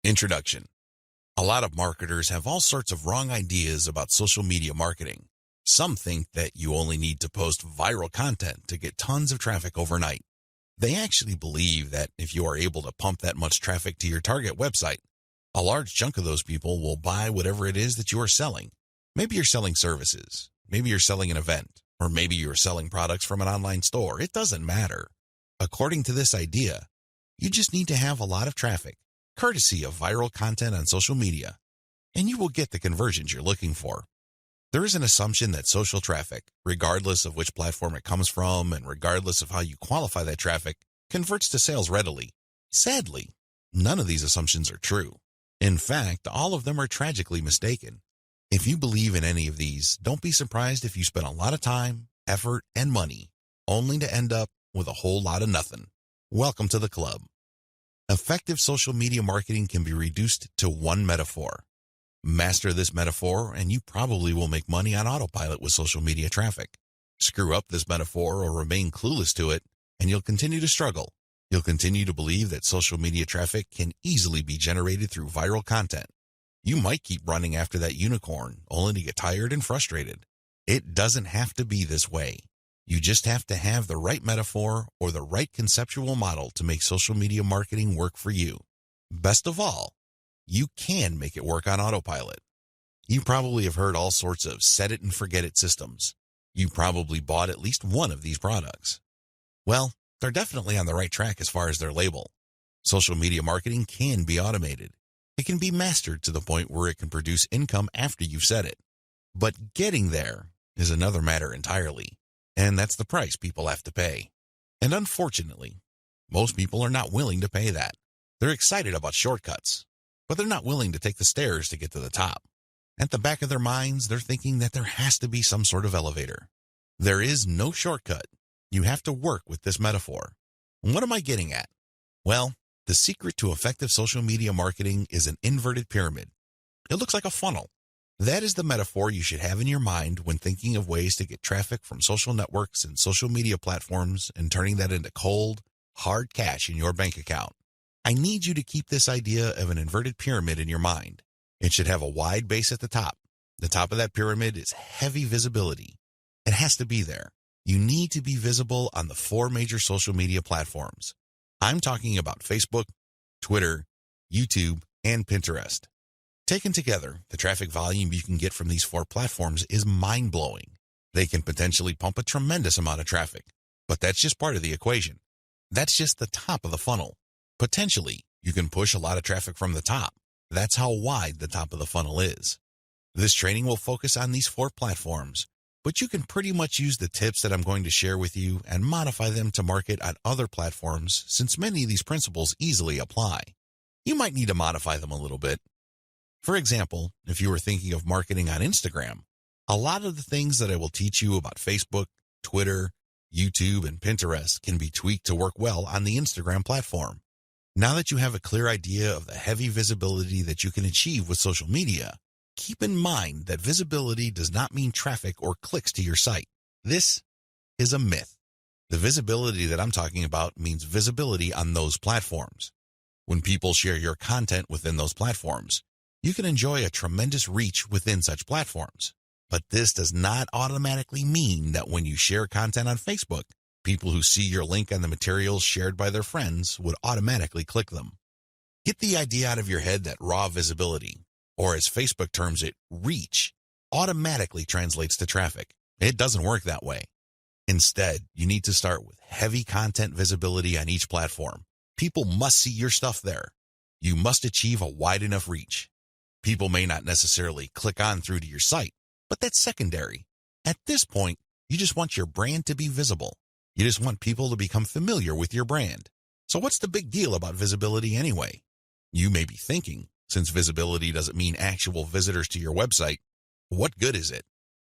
Introduction. A lot of marketers have all sorts of wrong ideas about social media marketing. Some think that you only need to post viral content to get tons of traffic overnight. They actually believe that if you are able to pump that much traffic to your target website, a large chunk of those people will buy whatever it is that you are selling. Maybe you're selling services, maybe you're selling an event, or maybe you're selling products from an online store. It doesn't matter. According to this idea, you just need to have a lot of traffic, courtesy of viral content on social media, and you will get the conversions you're looking for. There is an assumption that social traffic, regardless of which platform it comes from and regardless of how you qualify that traffic, converts to sales readily. Sadly, none of these assumptions are true. In fact, all of them are tragically mistaken. If you believe in any of these, don't be surprised if you spend a lot of time, effort, and money, only to end up with a whole lot of nothing. Welcome to the club. Effective social media marketing can be reduced to one metaphor. Master this metaphor, and you probably will make money on autopilot with social media traffic. Screw up this metaphor or remain clueless to it, and you'll continue to struggle. You'll continue to believe that social media traffic can easily be generated through viral content. You might keep running after that unicorn, only to get tired and frustrated. It doesn't have to be this way. You just have to have the right metaphor or the right conceptual model to make social media marketing work for you. Best of all, you can make it work on autopilot. You probably have heard all sorts of set it and forget it systems. You probably bought at least one of these products. Well, they're definitely on the right track as far as their label. Social media marketing can be automated. It can be mastered to the point where it can produce income after you've said it. But getting there is another matter entirely, and that's the price people have to pay. And unfortunately, most people are not willing to pay that. They're excited about shortcuts, but they're not willing to take the stairs to get to the top. At the back of their minds, they're thinking that there has to be some sort of elevator. There is no shortcut. You have to work with this metaphor. What am I getting at? Well, the secret to effective social media marketing is an inverted pyramid. It looks like a funnel. That is the metaphor you should have in your mind when thinking of ways to get traffic from social networks and social media platforms and turning that into cold, hard cash in your bank account. I need you to keep this idea of an inverted pyramid in your mind. It should have a wide base at the top. The top of that pyramid is heavy visibility. It has to be there. You need to be visible on the 4 major social media platforms. I'm talking about Facebook, Twitter, YouTube, and Pinterest. Taken together, the traffic volume you can get from these 4 platforms is mind-blowing. They can potentially pump a tremendous amount of traffic, but that's just part of the equation. That's just the top of the funnel. Potentially, you can push a lot of traffic from the top. That's how wide the top of the funnel is. This training will focus on these 4 platforms, but you can pretty much use the tips that I'm going to share with you and modify them to market on other platforms since many of these principles easily apply. You might need to modify them a little bit. For example, if you were thinking of marketing on Instagram, a lot of the things that I will teach you about Facebook, Twitter, YouTube, and Pinterest can be tweaked to work well on the Instagram platform. Now that you have a clear idea of the heavy visibility that you can achieve with social media, keep in mind that visibility does not mean traffic or clicks to your site. This is a myth. The visibility that I'm talking about means visibility on those platforms. When people share your content within those platforms, you can enjoy a tremendous reach within such platforms. But this does not automatically mean that when you share content on Facebook, people who see your link on the materials shared by their friends would automatically click them. Get the idea out of your head that raw visibility, or as Facebook terms it, reach, automatically translates to traffic. It doesn't work that way. Instead, you need to start with heavy content visibility on each platform. People must see your stuff there. You must achieve a wide enough reach. People may not necessarily click on through to your site, but that's secondary. At this point, you just want your brand to be visible. You just want people to become familiar with your brand. So what's the big deal about visibility anyway? You may be thinking, since visibility doesn't mean actual visitors to your website, what good is it?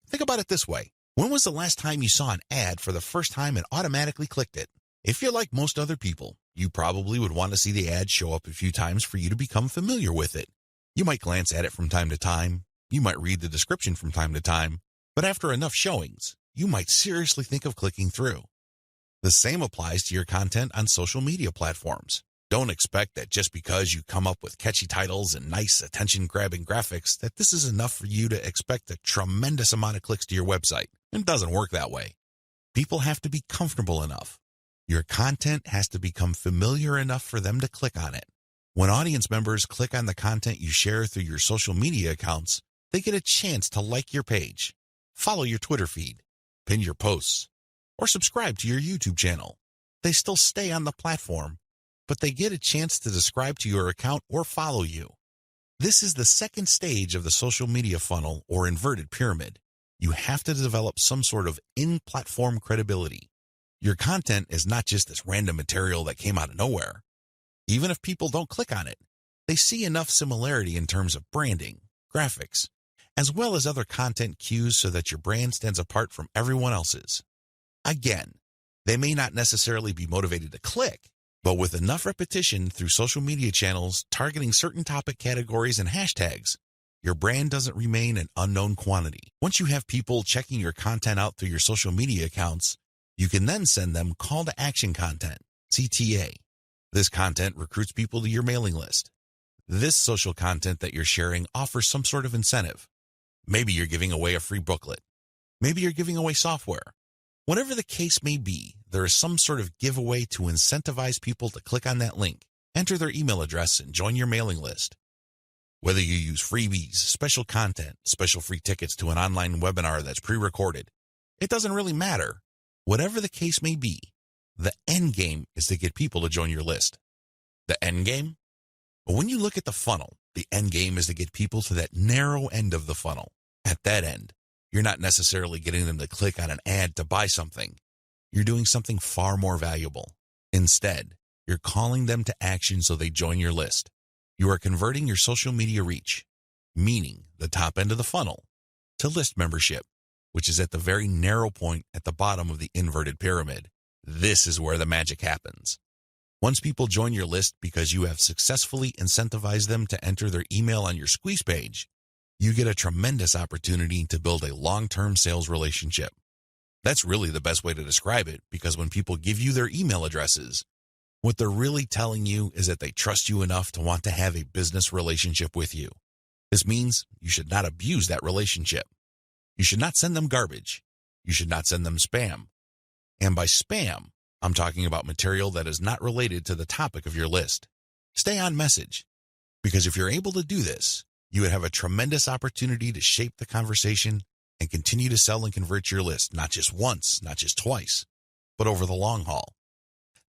Think about it this way. When was the last time you saw an ad for the first time and automatically clicked it? If you're like most other people, you probably would want to see the ad show up a few times for you to become familiar with it. You might glance at it from time to time. You might read the description from time to time. But after enough showings, you might seriously think of clicking through. The same applies to your content on social media platforms. Don't expect that just because you come up with catchy titles and nice attention-grabbing graphics that this is enough for you to expect a tremendous amount of clicks to your website. It doesn't work that way. People have to be comfortable enough. Your content has to become familiar enough for them to click on it. When audience members click on the content you share through your social media accounts, they get a chance to like your page, follow your Twitter feed, pin your posts, or subscribe to your YouTube channel. They still stay on the platform, but they get a chance to subscribe to your account or follow you. This is the second stage of the social media funnel or inverted pyramid. You have to develop some sort of in-platform credibility. Your content is not just this random material that came out of nowhere. Even if people don't click on it, they see enough similarity in terms of branding, graphics, as well as other content cues so that your brand stands apart from everyone else's. Again, they may not necessarily be motivated to click, but with enough repetition through social media channels targeting certain topic categories and hashtags, your brand doesn't remain an unknown quantity. Once you have people checking your content out through your social media accounts, you can then send them call to action content, CTA. This content recruits people to your mailing list. This social content that you're sharing offers some sort of incentive. Maybe you're giving away a free booklet. Maybe you're giving away software. Whatever the case may be, there is some sort of giveaway to incentivize people to click on that link, enter their email address, and join your mailing list. Whether you use freebies, special content, special free tickets to an online webinar that's pre-recorded, it doesn't really matter. Whatever the case may be, the end game is to get people to join your list. The end game? But when you look at the funnel, the end game is to get people to that narrow end of the funnel. At that end, you're not necessarily getting them to click on an ad to buy something. You're doing something far more valuable. Instead, you're calling them to action so they join your list. You are converting your social media reach, meaning the top end of the funnel, to list membership, which is at the very narrow point at the bottom of the inverted pyramid. This is where the magic happens. Once people join your list because you have successfully incentivized them to enter their email on your squeeze page, you get a tremendous opportunity to build a long-term sales relationship. That's really the best way to describe it, because when people give you their email addresses, what they're really telling you is that they trust you enough to want to have a business relationship with you. This means you should not abuse that relationship. You should not send them garbage. You should not send them spam. And by spam, I'm talking about material that is not related to the topic of your list. Stay on message, because if you're able to do this, you would have a tremendous opportunity to shape the conversation and continue to sell and convert your list, not just once, not just twice, but over the long haul.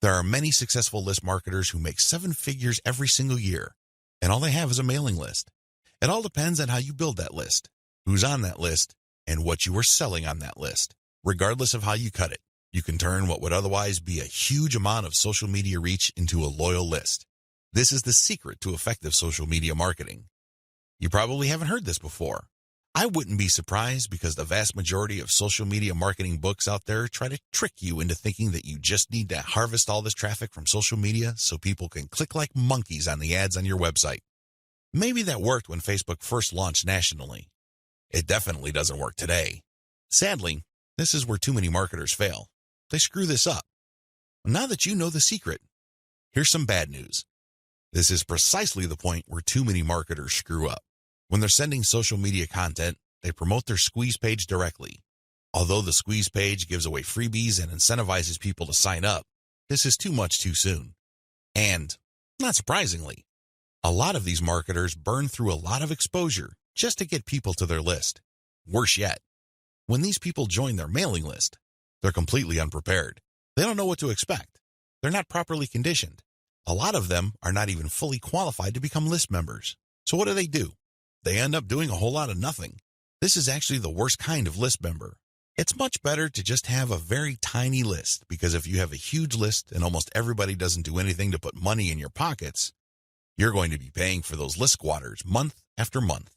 There are many successful list marketers who make 7 figures every single year, and all they have is a mailing list. It all depends on how you build that list, who's on that list, and what you are selling on that list. Regardless of how you cut it, you can turn what would otherwise be a huge amount of social media reach into a loyal list. This is the secret to effective social media marketing. You probably haven't heard this before. I wouldn't be surprised, because the vast majority of social media marketing books out there try to trick you into thinking that you just need to harvest all this traffic from social media so people can click like monkeys on the ads on your website. Maybe that worked when Facebook first launched nationally. It definitely doesn't work today. Sadly, this is where too many marketers fail. They screw this up. Now that you know the secret, here's some bad news. This is precisely the point where too many marketers screw up. When they're sending social media content, they promote their squeeze page directly. Although the squeeze page gives away freebies and incentivizes people to sign up, this is too much too soon. And, not surprisingly, a lot of these marketers burn through a lot of exposure just to get people to their list. Worse yet, when these people join their mailing list, they're completely unprepared. They don't know what to expect. They're not properly conditioned. A lot of them are not even fully qualified to become list members. So what do? They end up doing a whole lot of nothing. This is actually the worst kind of list member. It's much better to just have a very tiny list, because if you have a huge list and almost everybody doesn't do anything to put money in your pockets, you're going to be paying for those list squatters month after month.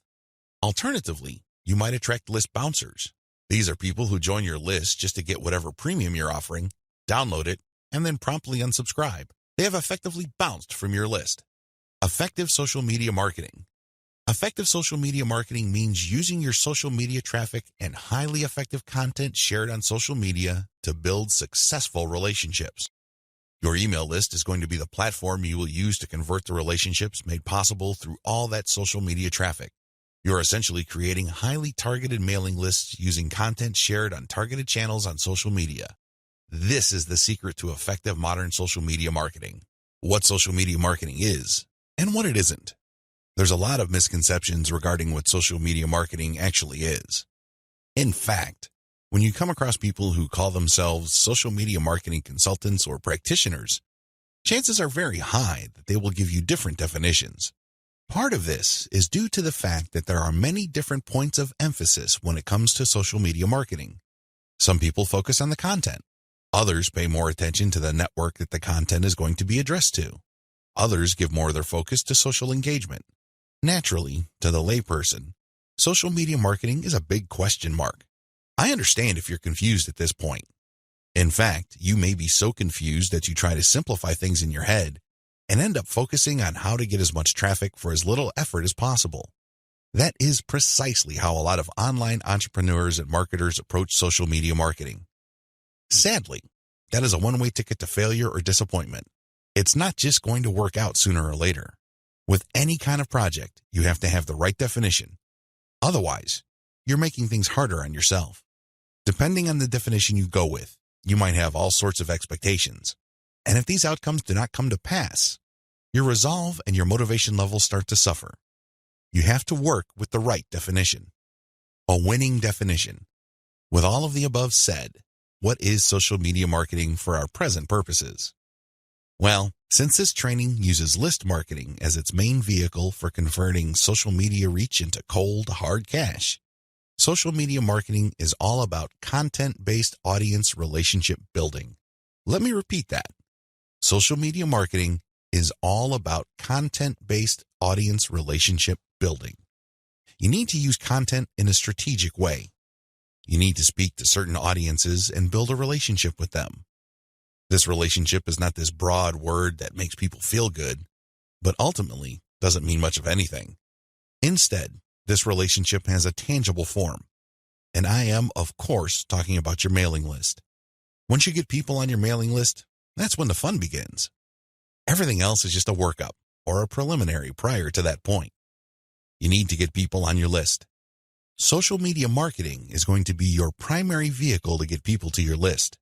Alternatively, you might attract list bouncers. These are people who join your list just to get whatever premium you're offering, download it, and then promptly unsubscribe. They have effectively bounced from your list. Effective social media marketing. Effective social media marketing means using your social media traffic and highly effective content shared on social media to build successful relationships. Your email list is going to be the platform you will use to convert the relationships made possible through all that social media traffic. You're essentially creating highly targeted mailing lists using content shared on targeted channels on social media. This is the secret to effective modern social media marketing. What social media marketing is and what it isn't. There's a lot of misconceptions regarding what social media marketing actually is. In fact, when you come across people who call themselves social media marketing consultants or practitioners, chances are very high that they will give you different definitions. Part of this is due to the fact that there are many different points of emphasis when it comes to social media marketing. Some people focus on the content. Others pay more attention to the network that the content is going to be addressed to. Others give more of their focus to social engagement. Naturally, to the layperson, social media marketing is a big question mark. I understand if you're confused at this point. In fact, you may be so confused that you try to simplify things in your head and end up focusing on how to get as much traffic for as little effort as possible. That is precisely how a lot of online entrepreneurs and marketers approach social media marketing. Sadly, that is a one-way ticket to failure or disappointment. It's not just going to work out sooner or later. With any kind of project, you have to have the right definition. Otherwise, you're making things harder on yourself. Depending on the definition you go with, you might have all sorts of expectations. And if these outcomes do not come to pass, your resolve and your motivation levels start to suffer. You have to work with the right definition. A winning definition. With all of the above said, what is social media marketing for our present purposes? Well, since this training uses list marketing as its main vehicle for converting social media reach into cold, hard cash, social media marketing is all about content-based audience relationship building. Let me repeat that. Social media marketing is all about content-based audience relationship building. You need to use content in a strategic way. You need to speak to certain audiences and build a relationship with them. This relationship is not this broad word that makes people feel good, but ultimately doesn't mean much of anything. Instead, this relationship has a tangible form. And I am, of course, talking about your mailing list. Once you get people on your mailing list, that's when the fun begins. Everything else is just a workup or a preliminary prior to that point. You need to get people on your list. Social media marketing is going to be your primary vehicle to get people to your list.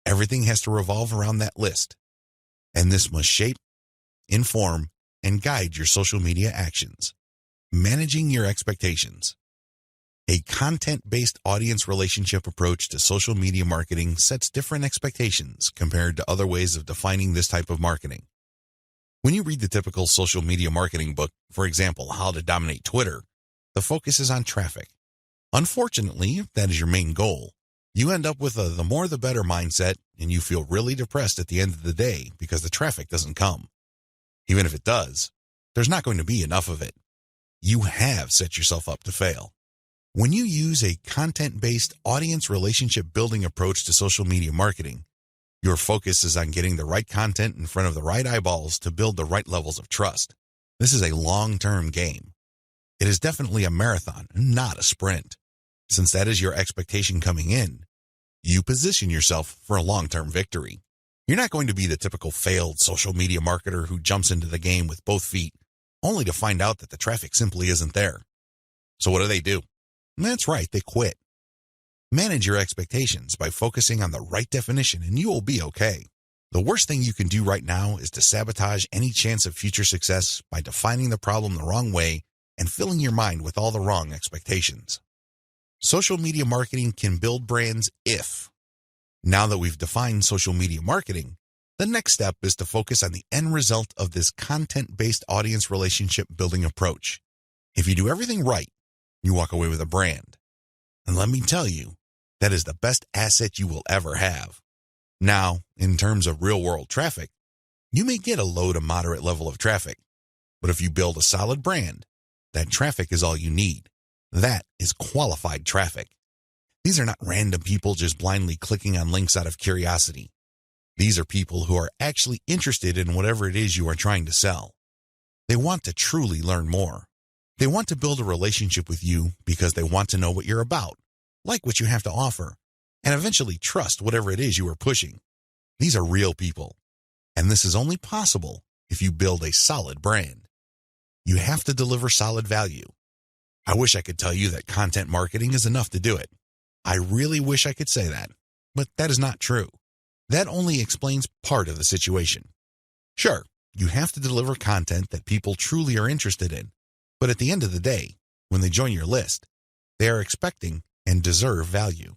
Everything has to revolve around that list. And this must shape, inform, and guide your social media actions. Managing your expectations. A content-based audience relationship approach to social media marketing sets different expectations compared to other ways of defining this type of marketing. When you read the typical social media marketing book, for example, How to Dominate Twitter, the focus is on traffic. Unfortunately, if that is your main goal, you end up with a the more the better mindset, and you feel really depressed at the end of the day because the traffic doesn't come. Even if it does, there's not going to be enough of it. You have set yourself up to fail. When you use a content-based audience relationship building approach to social media marketing, your focus is on getting the right content in front of the right eyeballs to build the right levels of trust. This is a long-term game. It is definitely a marathon, not a sprint. Since that is your expectation coming in, you position yourself for a long-term victory. You're not going to be the typical failed social media marketer who jumps into the game with both feet, only to find out that the traffic simply isn't there. So what do? That's right, they quit. Manage your expectations by focusing on the right definition and you will be okay. The worst thing you can do right now is to sabotage any chance of future success by defining the problem the wrong way and filling your mind with all the wrong expectations. Social media marketing can build brands if. Now that we've defined social media marketing, the next step is to focus on the end result of this content-based audience relationship building approach. If you do everything right, you walk away with a brand. And let me tell you, that is the best asset you will ever have. Now, in terms of real-world traffic, you may get a low to moderate level of traffic, but if you build a solid brand, that traffic is all you need. That is qualified traffic. These are not random people just blindly clicking on links out of curiosity. These are people who are actually interested in whatever it is you are trying to sell. They want to truly learn more. They want to build a relationship with you because they want to know what you're about, like what you have to offer, and eventually trust whatever it is you are pushing. These are real people. And this is only possible if you build a solid brand. You have to deliver solid value. I wish I could tell you that content marketing is enough to do it. I really wish I could say that, but that is not true. That only explains part of the situation. Sure, you have to deliver content that people truly are interested in, but at the end of the day, when they join your list, they are expecting and deserve value.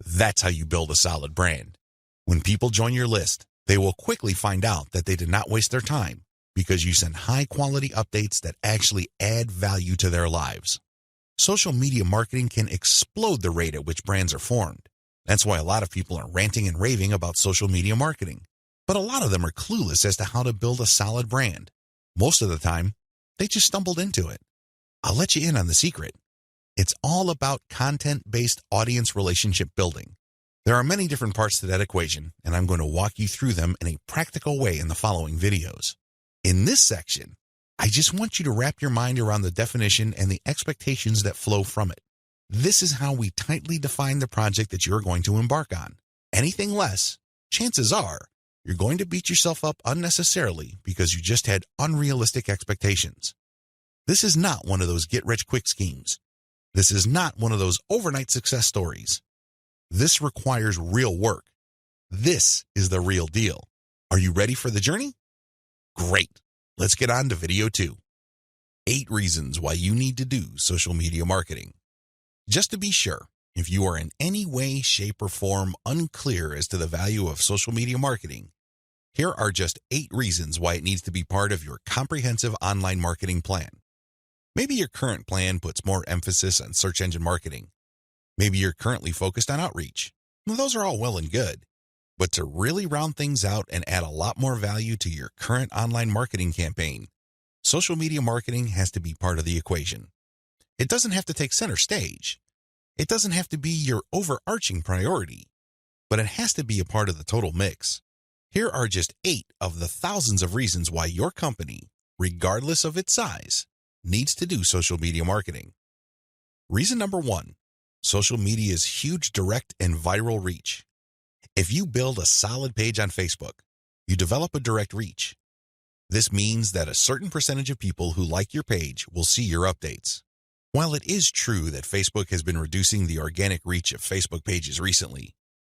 That's how you build a solid brand. When people join your list, they will quickly find out that they did not waste their time because you send high-quality updates that actually add value to their lives. Social media marketing can explode the rate at which brands are formed. That's why a lot of people are ranting and raving about social media marketing. But a lot of them are clueless as to how to build a solid brand. Most of the time, they just stumbled into it. I'll let you in on the secret. It's all about content-based audience relationship building. There are many different parts to that equation, and I'm going to walk you through them in a practical way in the following videos. In this section, I just want you to wrap your mind around the definition and the expectations that flow from it. This is how we tightly define the project that you're going to embark on. Anything less, chances are, you're going to beat yourself up unnecessarily because you just had unrealistic expectations. This is not one of those get-rich-quick schemes. This is not one of those overnight success stories. This requires real work. This is the real deal. Are you ready for the journey? Great. Let's get on to video 2. 8 reasons why you need to do social media marketing. Just to be sure, if you are in any way, shape, or form unclear as to the value of social media marketing, here are just 8 reasons why it needs to be part of your comprehensive online marketing plan. Maybe your current plan puts more emphasis on search engine marketing. Maybe you're currently focused on outreach. Well, those are all well and good. But to really round things out and add a lot more value to your current online marketing campaign, social media marketing has to be part of the equation. It doesn't have to take center stage. It doesn't have to be your overarching priority, but it has to be a part of the total mix. Here are just 8 of the thousands of reasons why your company, regardless of its size, needs to do social media marketing. Reason number 1, social media's huge direct and viral reach. If you build a solid page on Facebook, you develop a direct reach. This means that a certain percentage of people who like your page will see your updates. While it is true that Facebook has been reducing the organic reach of Facebook pages recently,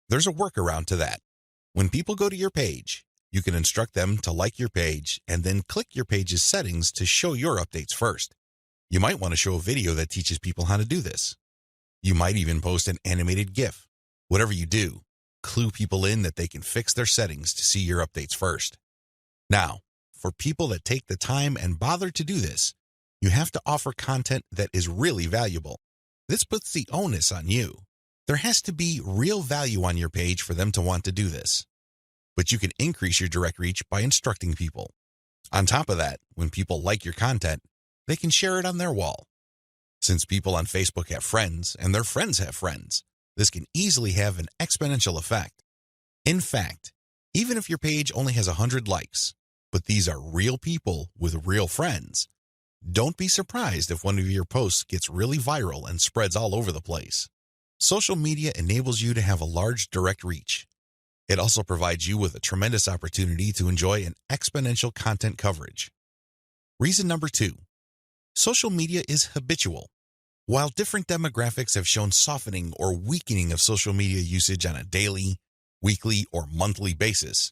there's a workaround to that. When people go to your page, you can instruct them to like your page and then click your page's settings to show your updates first. You might want to show a video that teaches people how to do this. You might even post an animated GIF. Whatever you do, clue people in that they can fix their settings to see your updates first. Now, for people that take the time and bother to do this, you have to offer content that is really valuable. This puts the onus on you. There has to be real value on your page for them to want to do this. But you can increase your direct reach by instructing people. On top of that, when people like your content, they can share it on their wall. Since people on Facebook have friends and their friends have friends, this can easily have an exponential effect. In fact, even if your page only has 100 likes, but these are real people with real friends, don't be surprised if one of your posts gets really viral and spreads all over the place. Social media enables you to have a large direct reach. It also provides you with a tremendous opportunity to enjoy an exponential content coverage. Reason number 2, social media is habitual. While different demographics have shown softening or weakening of social media usage on a daily, weekly, or monthly basis,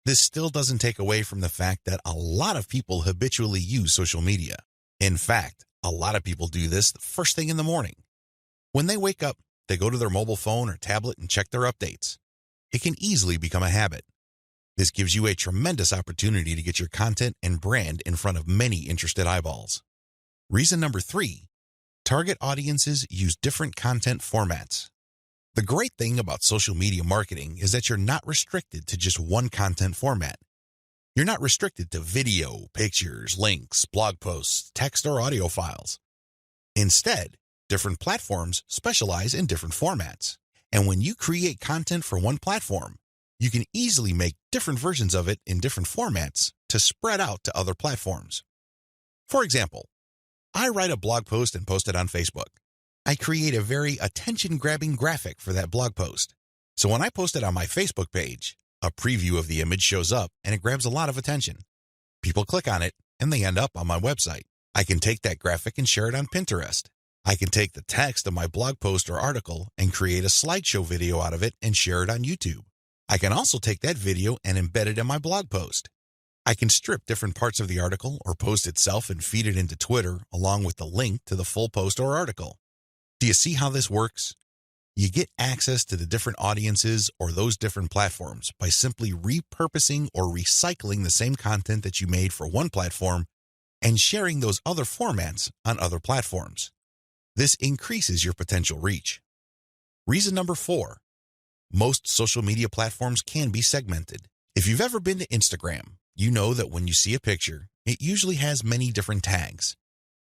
this still doesn't take away from the fact that a lot of people habitually use social media. In fact, a lot of people do this the first thing in the morning. When they wake up, they go to their mobile phone or tablet and check their updates. It can easily become a habit. This gives you a tremendous opportunity to get your content and brand in front of many interested eyeballs. Reason number 3, target audiences use different content formats. The great thing about social media marketing is that you're not restricted to just one content format. You're not restricted to video, pictures, links, blog posts, text, or audio files. Instead, different platforms specialize in different formats. And when you create content for one platform, you can easily make different versions of it in different formats to spread out to other platforms. For example, I write a blog post and post it on Facebook. I create a very attention-grabbing graphic for that blog post. So when I post it on my Facebook page, A preview of the image shows up and it grabs a lot of attention. People click on it and they end up on my website. I can take that graphic and share it on Pinterest. I can take the text of my blog post or article and create a slideshow video out of it and share it on YouTube. I can also take that video and embed it in my blog post. I can strip different parts of the article or post itself and feed it into Twitter along with the link to the full post or article. Do you see how this works? You get access to the different audiences or those different platforms by simply repurposing or recycling the same content that you made for one platform and sharing those other formats on other platforms. This increases your potential reach. Reason number 4, most social media platforms can be segmented. If you've ever been to Instagram, you know that when you see a picture, it usually has many different tags.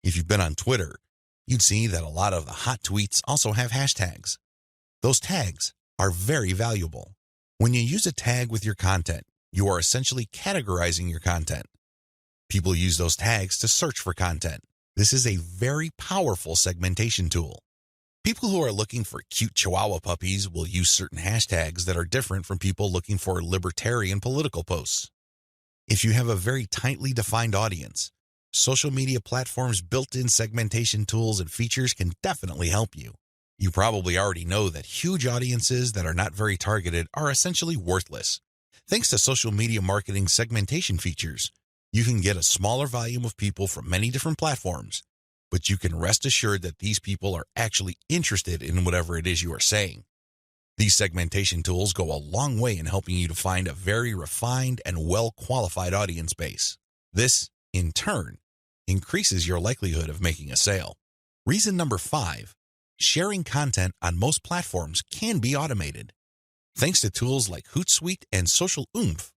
If you've been on Twitter, you'd see that a lot of the hot tweets also have hashtags. Those tags are very valuable. When you use a tag with your content, you are essentially categorizing your content. People use those tags to search for content. This is a very powerful segmentation tool. People who are looking for cute Chihuahua puppies will use certain hashtags that are different from people looking for libertarian political posts. If you have a very tightly defined audience, social media platforms' built-in segmentation tools and features can definitely help you. You probably already know that huge audiences that are not very targeted are essentially worthless. Thanks to social media marketing segmentation features, you can get a smaller volume of people from many different platforms, but you can rest assured that these people are actually interested in whatever it is you are saying. These segmentation tools go a long way in helping you to find a very refined and well-qualified audience base. This, in turn, increases your likelihood of making a sale. Reason number 5, sharing content on most platforms can be automated. Thanks to tools like Hootsuite and Social Oomph,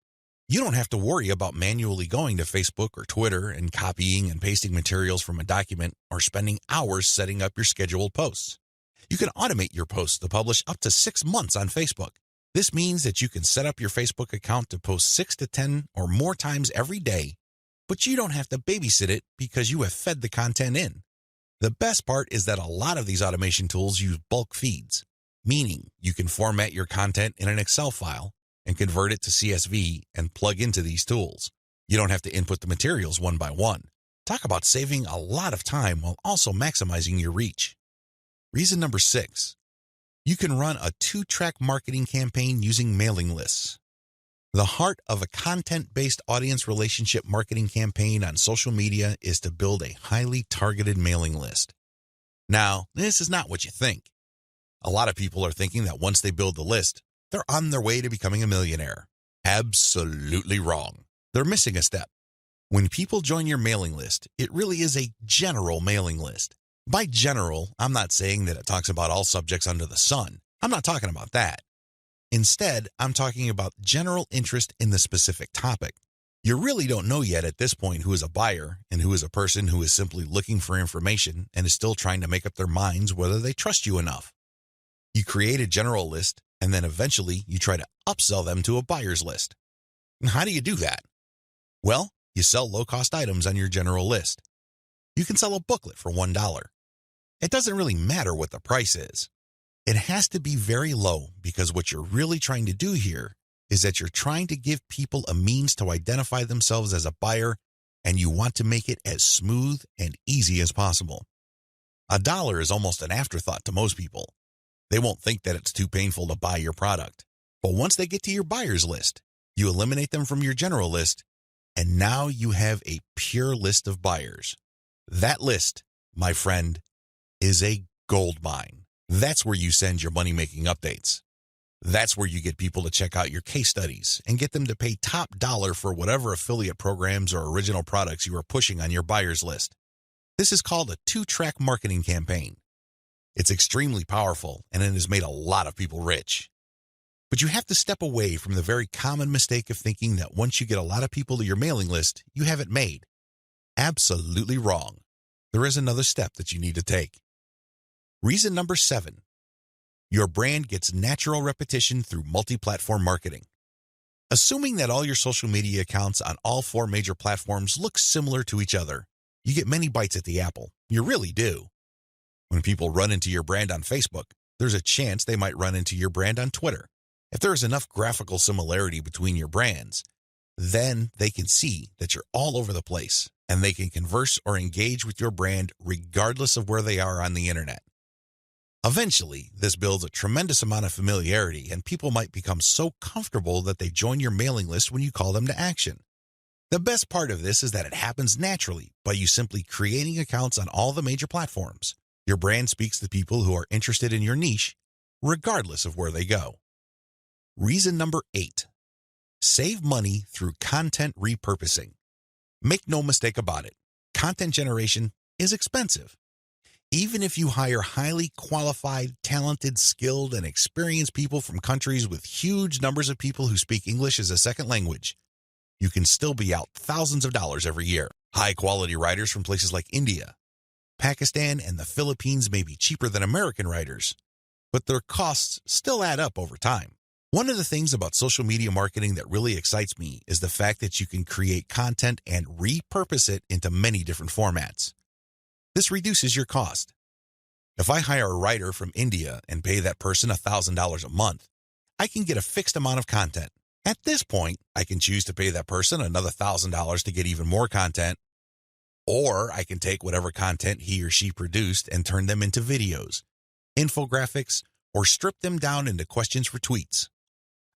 you don't have to worry about manually going to Facebook or Twitter and copying and pasting materials from a document or spending hours setting up your scheduled posts. You can automate your posts to publish up to 6 months on Facebook. This means that you can set up your Facebook account to post 6 to 10 or more times every day, but you don't have to babysit it because you have fed the content in. The best part is that a lot of these automation tools use bulk feeds, meaning you can format your content in an Excel file and convert it to CSV and plug into these tools. You don't have to input the materials one by one. Talk about saving a lot of time while also maximizing your reach. Reason number 6, you can run a 2-track marketing campaign using mailing lists. The heart of a content-based audience relationship marketing campaign on social media is to build a highly targeted mailing list. Now, this is not what you think. A lot of people are thinking that once they build the list, they're on their way to becoming a millionaire. Absolutely wrong. They're missing a step. When people join your mailing list, it really is a general mailing list. By general, I'm not saying that it talks about all subjects under the sun. I'm not talking about that. Instead, I'm talking about general interest in the specific topic. You really don't know yet at this point who is a buyer and who is a person who is simply looking for information and is still trying to make up their minds whether they trust you enough. You create a general list, and then eventually you try to upsell them to a buyer's list. And how do you do that? Well, you sell low-cost items on your general list. You can sell a booklet for $1. It doesn't really matter what the price is. It has to be very low because what you're really trying to do here is that you're trying to give people a means to identify themselves as a buyer, and you want to make it as smooth and easy as possible. $1 is almost an afterthought to most people. They won't think that it's too painful to buy your product. But once they get to your buyer's list, you eliminate them from your general list, and now you have a pure list of buyers. That list, my friend, is a gold mine. That's where you send your money-making updates. That's where you get people to check out your case studies and get them to pay top dollar for whatever affiliate programs or original products you are pushing on your buyer's list. This is called a 2-track marketing campaign. It's extremely powerful, and it has made a lot of people rich. But you have to step away from the very common mistake of thinking that once you get a lot of people to your mailing list, you have it made. Absolutely wrong. There is another step that you need to take. Reason number 7, your brand gets natural repetition through multi-platform marketing. Assuming that all your social media accounts on all 4 major platforms look similar to each other, you get many bites at the apple. You really do. When people run into your brand on Facebook, there's a chance they might run into your brand on Twitter. If there is enough graphical similarity between your brands, then they can see that you're all over the place and they can converse or engage with your brand regardless of where they are on the internet. Eventually, this builds a tremendous amount of familiarity and people might become so comfortable that they join your mailing list when you call them to action. The best part of this is that it happens naturally by you simply creating accounts on all the major platforms. Your brand speaks to people who are interested in your niche, regardless of where they go. Reason number 8. Save money through content repurposing. Make no mistake about it, content generation is expensive. Even if you hire highly qualified, talented, skilled, and experienced people from countries with huge numbers of people who speak English as a second language, you can still be out thousands of dollars every year. High-quality writers from places like India, Pakistan, and the Philippines may be cheaper than American writers, but their costs still add up over time. One of the things about social media marketing that really excites me is the fact that you can create content and repurpose it into many different formats. This reduces your cost. If I hire a writer from India and pay that person $1,000 a month, I can get a fixed amount of content. At this point, I can choose to pay that person another $1,000 to get even more content, or I can take whatever content he or she produced and turn them into videos, infographics, or strip them down into questions for tweets.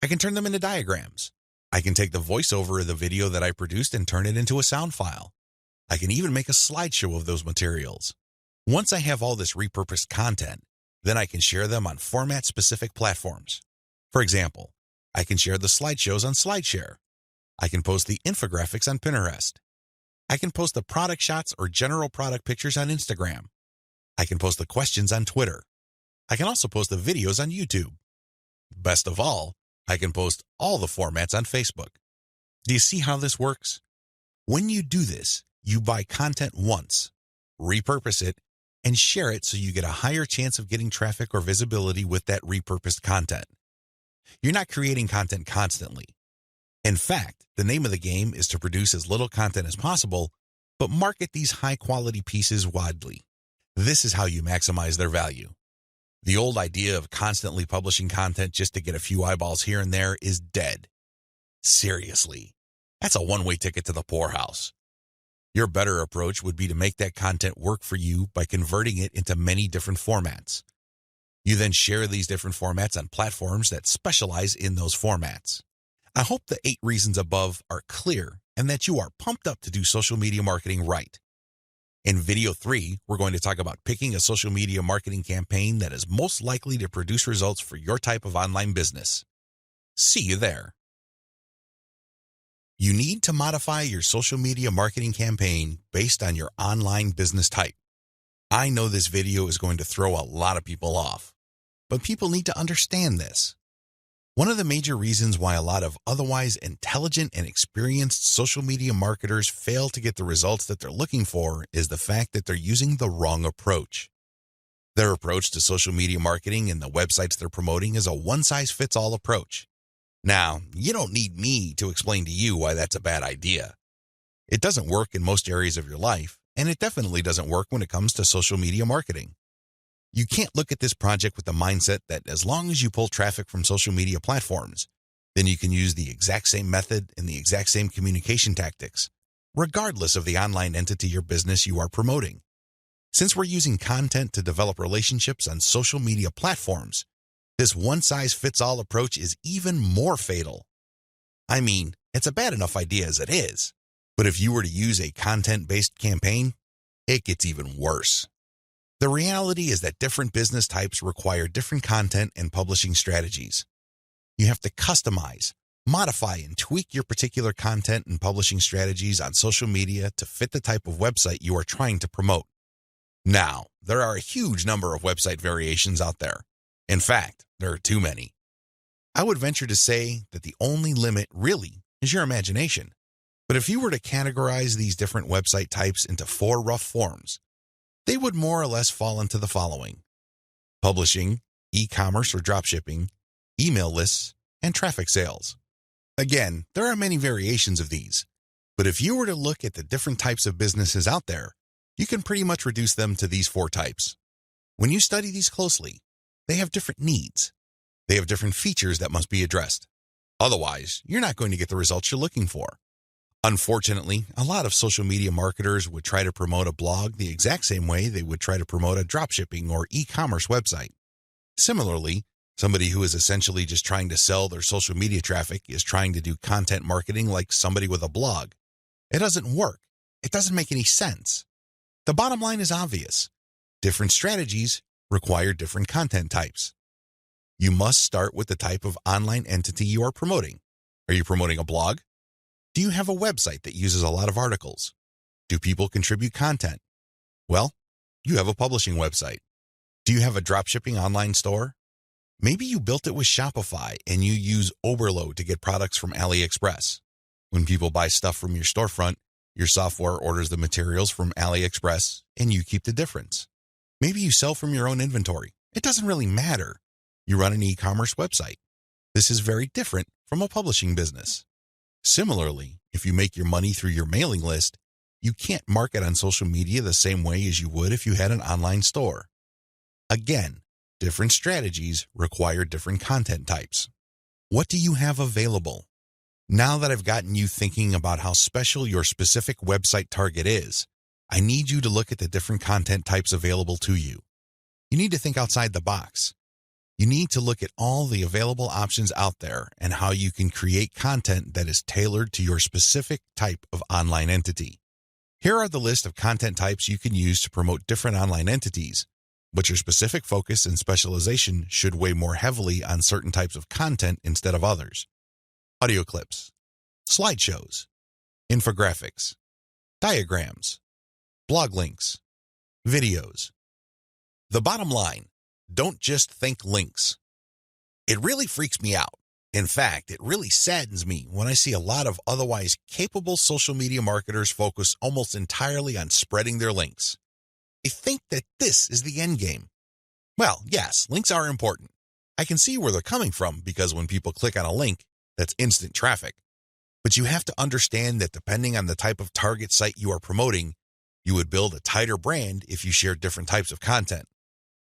I can turn them into diagrams. I can take the voiceover of the video that I produced and turn it into a sound file. I can even make a slideshow of those materials. Once I have all this repurposed content, then I can share them on format-specific platforms. For example, I can share the slideshows on SlideShare. I can post the infographics on Pinterest. I can post the product shots or general product pictures on Instagram. I can post the questions on Twitter. I can also post the videos on YouTube. Best of all, I can post all the formats on Facebook. Do you see how this works? When you do this, you buy content once, repurpose it, and share it so you get a higher chance of getting traffic or visibility with that repurposed content. You're not creating content constantly. In fact, the name of the game is to produce as little content as possible, but market these high-quality pieces widely. This is how you maximize their value. The old idea of constantly publishing content just to get a few eyeballs here and there is dead. Seriously, that's a one-way ticket to the poorhouse. Your better approach would be to make that content work for you by converting it into many different formats. You then share these different formats on platforms that specialize in those formats. I hope the 8 reasons above are clear and that you are pumped up to do social media marketing right. In video 3, we're going to talk about picking a social media marketing campaign that is most likely to produce results for your type of online business. See you there. You need to modify your social media marketing campaign based on your online business type. I know this video is going to throw a lot of people off, but people need to understand this. One of the major reasons why a lot of otherwise intelligent and experienced social media marketers fail to get the results that they're looking for is the fact that they're using the wrong approach. Their approach to social media marketing and the websites they're promoting is a one-size-fits-all approach. Now, you don't need me to explain to you why that's a bad idea. It doesn't work in most areas of your life, and it definitely doesn't work when it comes to social media marketing. You can't look at this project with the mindset that as long as you pull traffic from social media platforms, then you can use the exact same method and the exact same communication tactics, regardless of the online entity or business you are promoting. Since we're using content to develop relationships on social media platforms, this one-size-fits-all approach is even more fatal. I mean, it's a bad enough idea as it is, but if you were to use a content-based campaign, it gets even worse. The reality is that different business types require different content and publishing strategies. You have to customize, modify, and tweak your particular content and publishing strategies on social media to fit the type of website you are trying to promote. Now, there are a huge number of website variations out there. In fact, there are too many. I would venture to say that the only limit really is your imagination. But if you were to categorize these different website types into 4 rough forms, they would more or less fall into the following: publishing, e-commerce or dropshipping, email lists, and traffic sales. Again, there are many variations of these, but if you were to look at the different types of businesses out there, you can pretty much reduce them to these 4 types. When you study these closely, they have different needs. They have different features that must be addressed. Otherwise, you're not going to get the results you're looking for. Unfortunately, a lot of social media marketers would try to promote a blog the exact same way they would try to promote a dropshipping or e-commerce website. Similarly, somebody who is essentially just trying to sell their social media traffic is trying to do content marketing like somebody with a blog. It doesn't work. It doesn't make any sense. The bottom line is obvious. Different strategies require different content types. You must start with the type of online entity you are promoting. Are you promoting a blog? Do you have a website that uses a lot of articles? Do people contribute content? Well, you have a publishing website. Do you have a dropshipping online store? Maybe you built it with Shopify and you use Overload to get products from AliExpress. When people buy stuff from your storefront, your software orders the materials from AliExpress and you keep the difference. Maybe you sell from your own inventory. It doesn't really matter. You run an e-commerce website. This is very different from a publishing business. Similarly, if you make your money through your mailing list, you can't market on social media the same way as you would if you had an online store. Again, different strategies require different content types. What do you have available? Now that I've gotten you thinking about how special your specific website target is, I need you to look at the different content types available to you. You need to think outside the box. You need to look at all the available options out there and how you can create content that is tailored to your specific type of online entity. Here are the list of content types you can use to promote different online entities, but your specific focus and specialization should weigh more heavily on certain types of content instead of others. Audio clips, slideshows, infographics, diagrams, blog links, videos. The bottom line, don't just think links. It really freaks me out. In fact, it really saddens me when I see a lot of otherwise capable social media marketers focus almost entirely on spreading their links. They think that this is the end game. Well, yes, links are important. I can see where they're coming from because when people click on a link, that's instant traffic. But you have to understand that depending on the type of target site you are promoting, you would build a tighter brand if you share different types of content.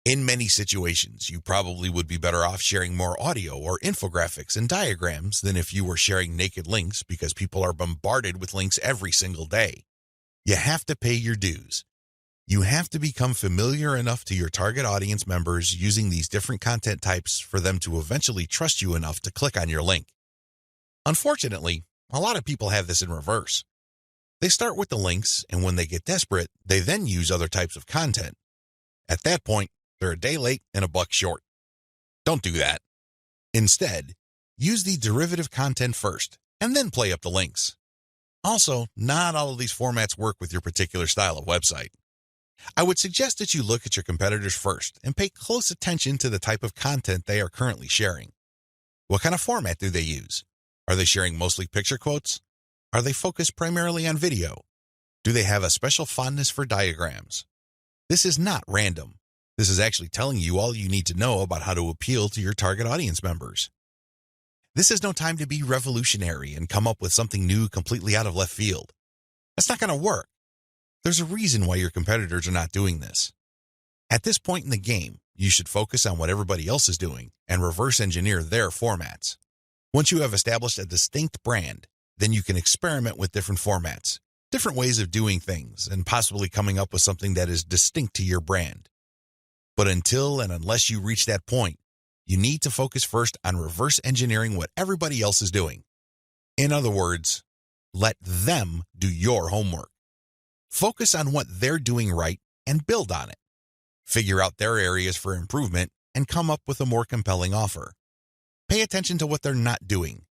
In many situations, you probably would be better off sharing more audio or infographics and diagrams than if you were sharing naked links because people are bombarded with links every single day. You have to pay your dues. You have to become familiar enough to your target audience members using these different content types for them to eventually trust you enough to click on your link. Unfortunately, a lot of people have this in reverse. They start with the links, and when they get desperate, they then use other types of content. At that point, they're a day late and a buck short. Don't do that. Instead, use the derivative content first, and then play up the links. Also, not all of these formats work with your particular style of website. I would suggest that you look at your competitors first and pay close attention to the type of content they are currently sharing. What kind of format do they use? Are they sharing mostly picture quotes? Are they focused primarily on video? Do they have a special fondness for diagrams? This is not random. This is actually telling you all you need to know about how to appeal to your target audience members. This is no time to be revolutionary and come up with something new completely out of left field. That's not going to work. There's a reason why your competitors are not doing this. At this point in the game, you should focus on what everybody else is doing and reverse engineer their formats. Once you have established a distinct brand, then you can experiment with different formats, different ways of doing things, and possibly coming up with something that is distinct to your brand. But until and unless you reach that point, you need to focus first on reverse engineering what everybody else is doing. In other words, let them do your homework. Focus on what they're doing right and build on it. Figure out their areas for improvement and come up with a more compelling offer. Pay attention to what they're not doing.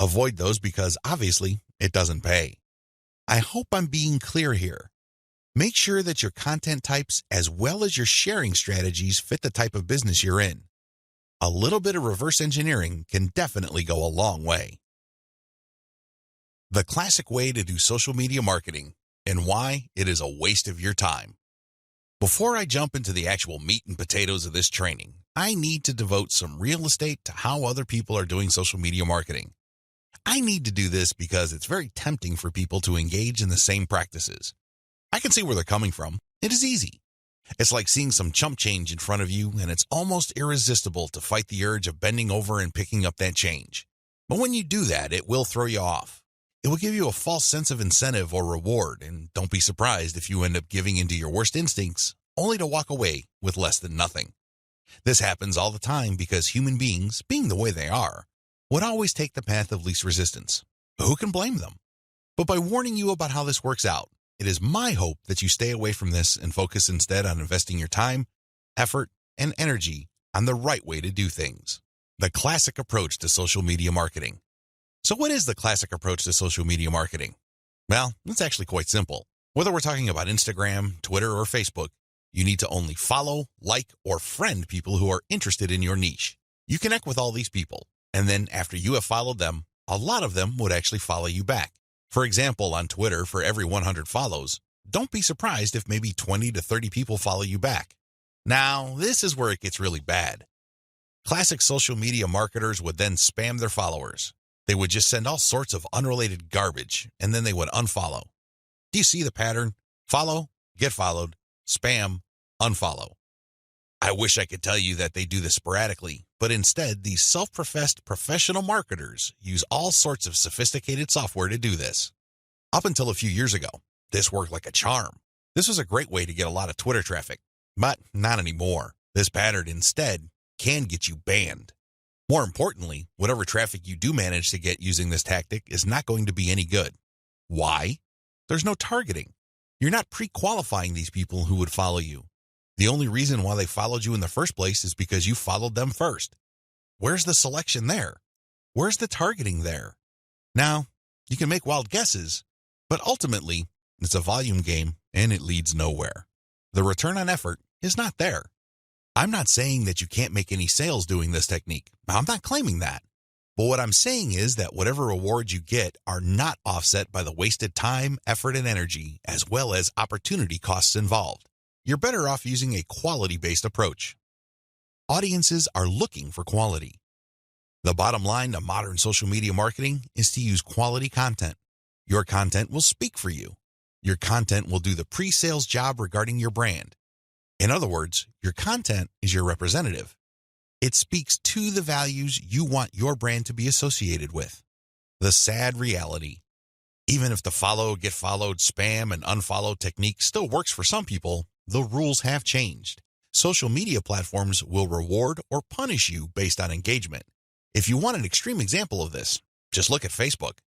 Avoid those because obviously it doesn't pay. I hope I'm being clear here. Make sure that your content types as well as your sharing strategies fit the type of business you're in. A little bit of reverse engineering can definitely go a long way. The classic way to do social media marketing and why it is a waste of your time. Before I jump into the actual meat and potatoes of this training, I need to devote some real estate to how other people are doing social media marketing. I need to do this because it's very tempting for people to engage in the same practices. I can see where they're coming from. It is easy. It's like seeing some chump change in front of you, and it's almost irresistible to fight the urge of bending over and picking up that change. But when you do that, it will throw you off. It will give you a false sense of incentive or reward, and don't be surprised if you end up giving into your worst instincts, only to walk away with less than nothing. This happens all the time because human beings, being the way they are, would always take the path of least resistance. Who can blame them? But by warning you about how this works out, it is my hope that you stay away from this and focus instead on investing your time, effort, and energy on the right way to do things. The classic approach to social media marketing. So what is the classic approach to social media marketing? Well, it's actually quite simple. Whether we're talking about Instagram, Twitter, or Facebook, you need to only follow, like, or friend people who are interested in your niche. You connect with all these people, and then after you have followed them, a lot of them would actually follow you back. For example, on Twitter, for every 100 follows, don't be surprised if maybe 20 to 30 people follow you back. Now, this is where it gets really bad. Classic social media marketers would then spam their followers. They would just send all sorts of unrelated garbage, and then they would unfollow. Do you see the pattern? Follow, get followed, spam, unfollow. I wish I could tell you that they do this sporadically, but instead, these self-professed professional marketers use all sorts of sophisticated software to do this. Up until a few years ago, this worked like a charm. This was a great way to get a lot of Twitter traffic, but not anymore. This pattern instead can get you banned. More importantly, whatever traffic you do manage to get using this tactic is not going to be any good. Why? There's no targeting. You're not pre-qualifying these people who would follow you. The only reason why they followed you in the first place is because you followed them first. Where's the selection there? Where's the targeting there? Now, you can make wild guesses, but ultimately, it's a volume game and it leads nowhere. The return on effort is not there. I'm not saying that you can't make any sales doing this technique. I'm not claiming that. But what I'm saying is that whatever rewards you get are not offset by the wasted time, effort, and energy, as well as opportunity costs involved. You're better off using a quality-based approach. Audiences are looking for quality. The bottom line to modern social media marketing is to use quality content. Your content will speak for you. Your content will do the pre-sales job regarding your brand. In other words, your content is your representative. It speaks to the values you want your brand to be associated with. The sad reality. Even if the follow, get followed, spam, and unfollow technique still works for some people, the rules have changed. Social media platforms will reward or punish you based on engagement. If you want an extreme example of this, just look at Facebook.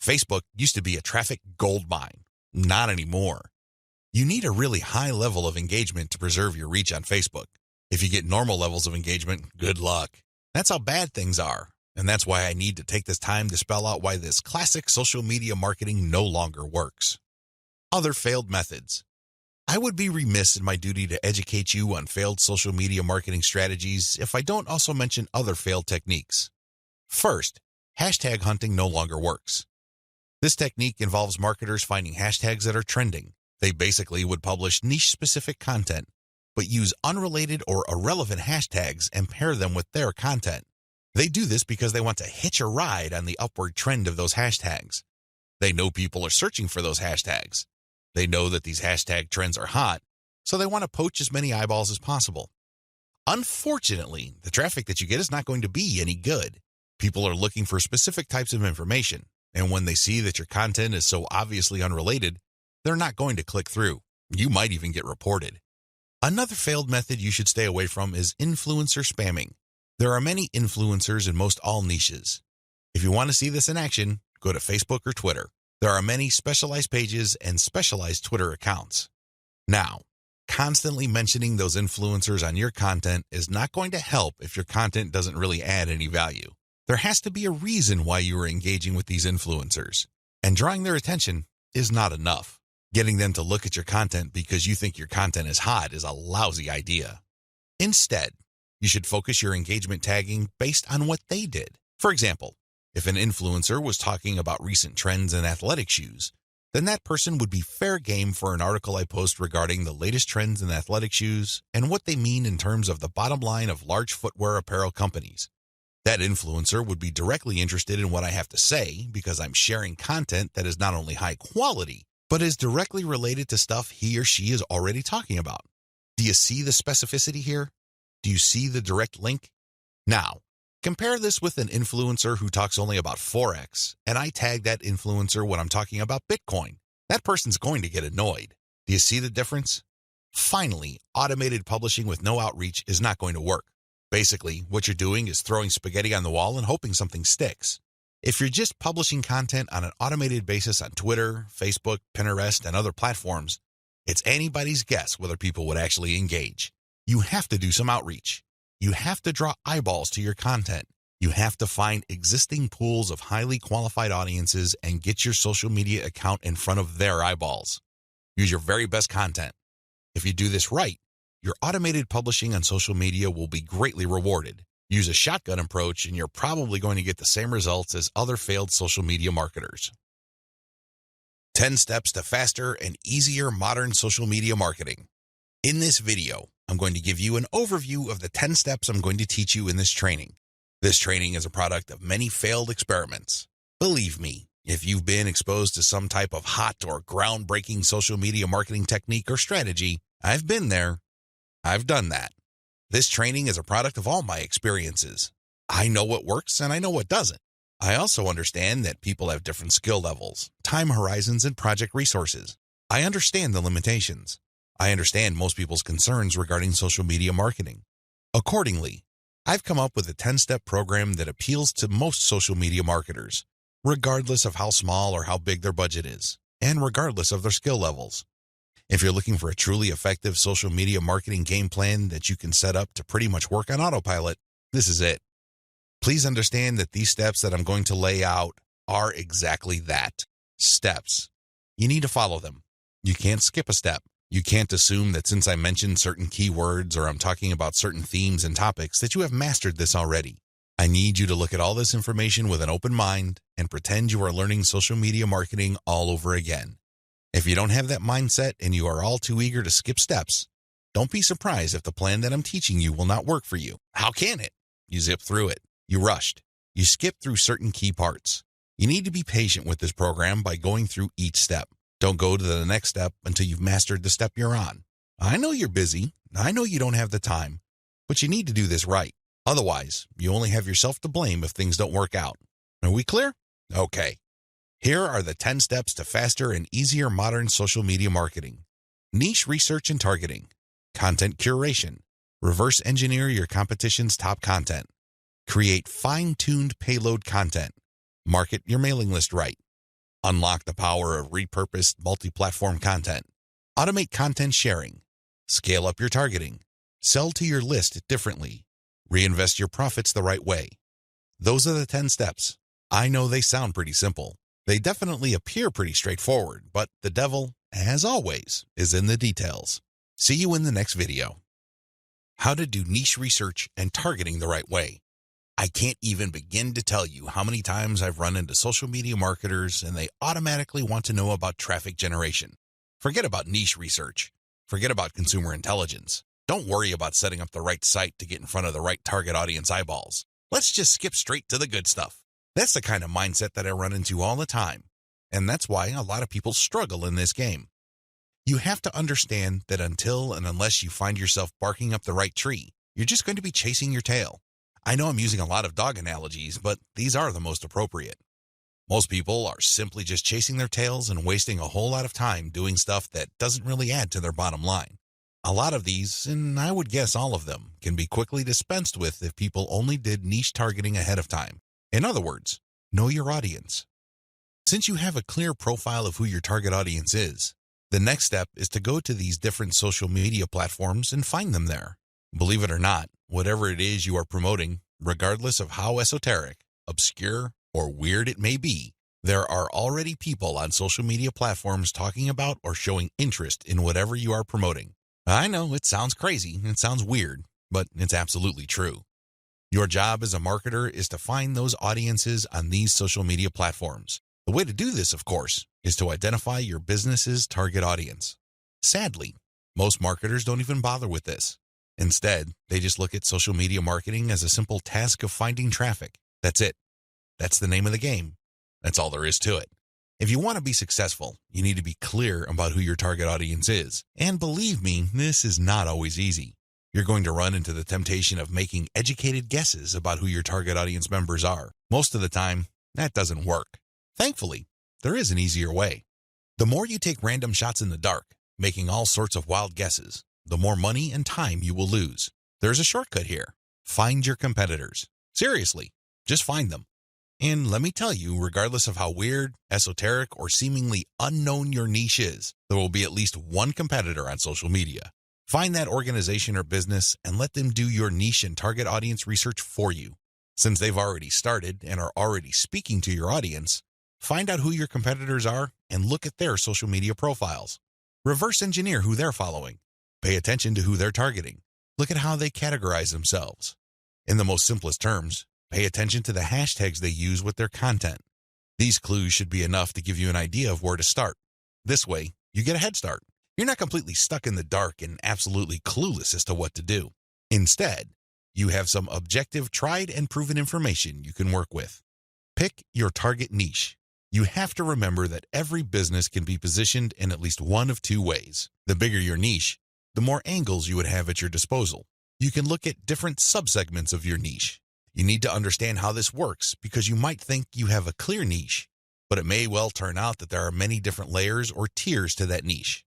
Facebook used to be a traffic gold mine. Not anymore. You need a really high level of engagement to preserve your reach on Facebook. If you get normal levels of engagement, good luck. That's how bad things are. And that's why I need to take this time to spell out why this classic social media marketing no longer works. Other failed methods. I would be remiss in my duty to educate you on failed social media marketing strategies if I don't also mention other failed techniques. First, hashtag hunting no longer works. This technique involves marketers finding hashtags that are trending. They basically would publish niche-specific content, but use unrelated or irrelevant hashtags and pair them with their content. They do this because they want to hitch a ride on the upward trend of those hashtags. They know people are searching for those hashtags. They know that these hashtag trends are hot, so they want to poach as many eyeballs as possible. Unfortunately, the traffic that you get is not going to be any good. People are looking for specific types of information, and when they see that your content is so obviously unrelated, they're not going to click through. You might even get reported. Another failed method you should stay away from is influencer spamming. There are many influencers in most all niches. If you want to see this in action, go to Facebook or Twitter. There are many specialized pages and specialized Twitter accounts. Now, constantly mentioning those influencers on your content is not going to help if your content doesn't really add any value. There has to be a reason why you are engaging with these influencers, and drawing their attention is not enough. Getting them to look at your content because you think your content is hot is a lousy idea. Instead, you should focus your engagement tagging based on what they did. For example, if an influencer was talking about recent trends in athletic shoes, then that person would be fair game for an article I post regarding the latest trends in athletic shoes and what they mean in terms of the bottom line of large footwear apparel companies. That influencer would be directly interested in what I have to say because I'm sharing content that is not only high quality, but is directly related to stuff he or she is already talking about. Do you see the specificity here? Do you see the direct link? Now, compare this with an influencer who talks only about Forex, and I tag that influencer when I'm talking about Bitcoin. That person's going to get annoyed. Do you see the difference? Finally, automated publishing with no outreach is not going to work. Basically, what you're doing is throwing spaghetti on the wall and hoping something sticks. If you're just publishing content on an automated basis on Twitter, Facebook, Pinterest, and other platforms, it's anybody's guess whether people would actually engage. You have to do some outreach. You have to draw eyeballs to your content. You have to find existing pools of highly qualified audiences and get your social media account in front of their eyeballs. Use your very best content. If you do this right, your automated publishing on social media will be greatly rewarded. Use a shotgun approach and you're probably going to get the same results as other failed social media marketers. 10 steps to faster and easier modern social media marketing. In this video, I'm going to give you an overview of the 10 steps I'm going to teach you in this training. This training is a product of many failed experiments. Believe me, if you've been exposed to some type of hot or groundbreaking social media marketing technique or strategy, I've been there. I've done that. This training is a product of all my experiences. I know what works and I know what doesn't. I also understand that people have different skill levels, time horizons, and project resources. I understand the limitations. I understand most people's concerns regarding social media marketing. Accordingly, I've come up with a 10-step program that appeals to most social media marketers, regardless of how small or how big their budget is, and regardless of their skill levels. If you're looking for a truly effective social media marketing game plan that you can set up to pretty much work on autopilot, this is it. Please understand that these steps that I'm going to lay out are exactly that, steps. You need to follow them. You can't skip a step. You can't assume that since I mentioned certain keywords or I'm talking about certain themes and topics that you have mastered this already. I need you to look at all this information with an open mind and pretend you are learning social media marketing all over again. If you don't have that mindset and you are all too eager to skip steps, don't be surprised if the plan that I'm teaching you will not work for you. How can it? You zip through it. You rushed. You skipped through certain key parts. You need to be patient with this program by going through each step. Don't go to the next step until you've mastered the step you're on. I know you're busy. I know you don't have the time, but you need to do this right. Otherwise, you only have yourself to blame if things don't work out. Are we clear? Okay. Here are the 10 steps to faster and easier modern social media marketing. Niche research and targeting. Content curation. Reverse engineer your competition's top content. Create fine-tuned payload content. Market your mailing list right. Unlock the power of repurposed multi-platform content. Automate content sharing. Scale up your targeting. Sell to your list differently. Reinvest your profits the right way. Those are the 10 steps. I know they sound pretty simple. They definitely appear pretty straightforward, but the devil, as always, is in the details. See you in the next video. How to do niche research and targeting the right way. I can't even begin to tell you how many times I've run into social media marketers and they automatically want to know about traffic generation. Forget about niche research. Forget about consumer intelligence. Don't worry about setting up the right site to get in front of the right target audience eyeballs. Let's just skip straight to the good stuff. That's the kind of mindset that I run into all the time. And that's why a lot of people struggle in this game. You have to understand that until and unless you find yourself barking up the right tree, you're just going to be chasing your tail. I know I'm using a lot of dog analogies, but these are the most appropriate. Most people are simply just chasing their tails and wasting a whole lot of time doing stuff that doesn't really add to their bottom line. A lot of these, and I would guess all of them, can be quickly dispensed with if people only did niche targeting ahead of time. In other words, know your audience. Since you have a clear profile of who your target audience is, the next step is to go to these different social media platforms and find them there. Believe it or not, whatever it is you are promoting, regardless of how esoteric, obscure, or weird it may be, there are already people on social media platforms talking about or showing interest in whatever you are promoting. I know it sounds crazy, it sounds weird, but it's absolutely true. Your job as a marketer is to find those audiences on these social media platforms. The way to do this, of course, is to identify your business's target audience. Sadly, most marketers don't even bother with this. Instead, they just look at social media marketing as a simple task of finding traffic. That's it. That's the name of the game. That's all there is to it. If you want to be successful, you need to be clear about who your target audience is. And believe me, this is not always easy. You're going to run into the temptation of making educated guesses about who your target audience members are. Most of the time, that doesn't work. Thankfully, there is an easier way. The more you take random shots in the dark, making all sorts of wild guesses, the more money and time you will lose. There's a shortcut here. Find your competitors. Seriously, just find them. And let me tell you, regardless of how weird, esoteric, or seemingly unknown your niche is, there will be at least one competitor on social media. Find that organization or business and let them do your niche and target audience research for you. Since they've already started and are already speaking to your audience, find out who your competitors are and look at their social media profiles. Reverse engineer who they're following. Pay attention to who they're targeting. Look at how they categorize themselves. In the most simplest terms, pay attention to the hashtags they use with their content. These clues should be enough to give you an idea of where to start. This way, you get a head start. You're not completely stuck in the dark and absolutely clueless as to what to do. Instead, you have some objective, tried and proven information you can work with. Pick your target niche. You have to remember that every business can be positioned in at least one of two ways. The bigger your niche, the more angles you would have at your disposal. You can look at different subsegments of your niche. You need to understand how this works because you might think you have a clear niche, but it may well turn out that there are many different layers or tiers to that niche.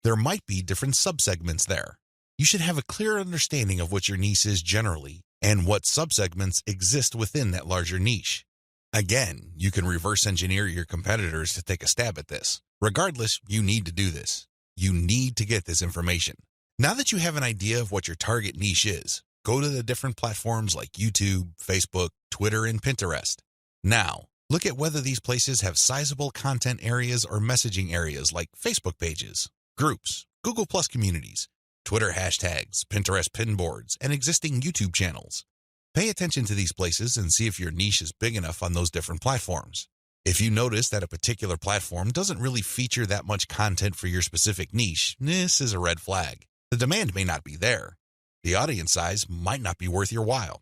There might be different subsegments there. You should have a clear understanding of what your niche is generally and what subsegments exist within that larger niche. Again, you can reverse engineer your competitors to take a stab at this. Regardless, you need to do this. You need to get this information. Now that you have an idea of what your target niche is, go to the different platforms like YouTube, Facebook, Twitter, and Pinterest. Now, look at whether these places have sizable content areas or messaging areas like Facebook pages, groups, Google Plus communities, Twitter hashtags, Pinterest pinboards, and existing YouTube channels. Pay attention to these places and see if your niche is big enough on those different platforms. If you notice that a particular platform doesn't really feature that much content for your specific niche, this is a red flag. The demand may not be there. The audience size might not be worth your while.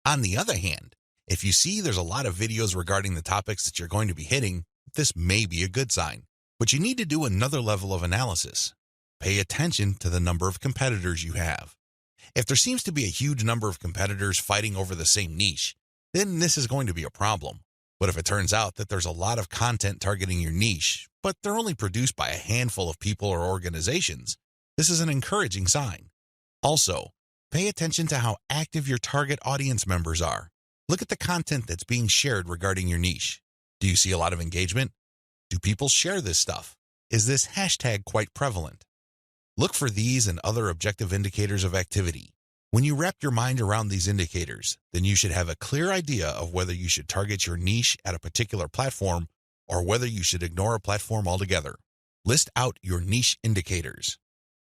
On the other hand, if you see there's a lot of videos regarding the topics that you're going to be hitting, this may be a good sign. But you need to do another level of analysis. Pay attention to the number of competitors you have. If there seems to be a huge number of competitors fighting over the same niche, then this is going to be a problem. But if it turns out that there's a lot of content targeting your niche, but they're only produced by a handful of people or organizations, this is an encouraging sign. Also, pay attention to how active your target audience members are. Look at the content that's being shared regarding your niche. Do you see a lot of engagement? Do people share this stuff? Is this hashtag quite prevalent? Look for these and other objective indicators of activity. When you wrap your mind around these indicators, then you should have a clear idea of whether you should target your niche at a particular platform or whether you should ignore a platform altogether. List out your niche indicators.